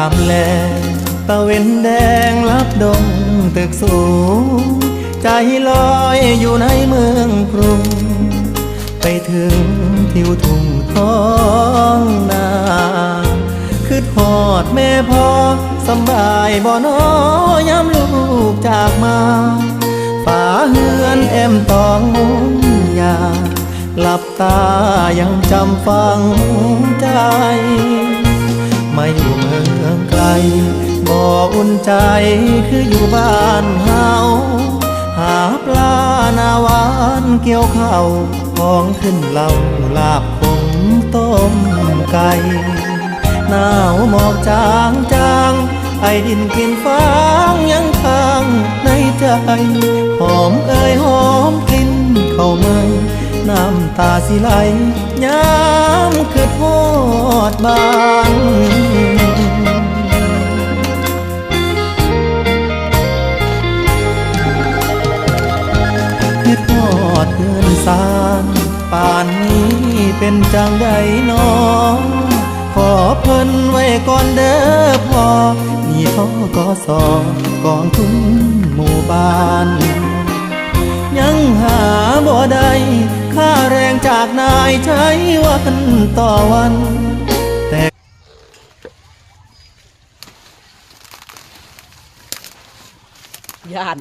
ามแลตะเวนแดงลับดงตึกสูงใจลอยอยู่ในเมืองกรุงไปถึงทิวทุ่งท้องนาคือทอดแม่พ่อสำบายบ่น้อยามลูกจากมาฝาเฮือนแอมตองมุงยาหลับตายังจำฝังใจมาอยู่เมืองไกลบ่อุ่นใจคืออยู่บ้านเฮาหาปลาหน้าหวานเกี่ยวข้าวของขึ้นเหล่าลาบขมต้มไก่หนาวหมอกจางจางไอดินกินฟางยังค้างในใจหอมเอ่ยหอมกลิ่นเข้ามาน้ำตาสิไหลย้ำคือทอดบ้านคือทอดเพื่อนสานป่านนี้เป็นจังใดน้องขอเพิ่นไว้ก่อนเด้อพ่อนี่ทกสกองทุนหมู่บ้านยังหาบ่ได้ค่าแรงจากนายใช้วันต่อวันแต่ย่าน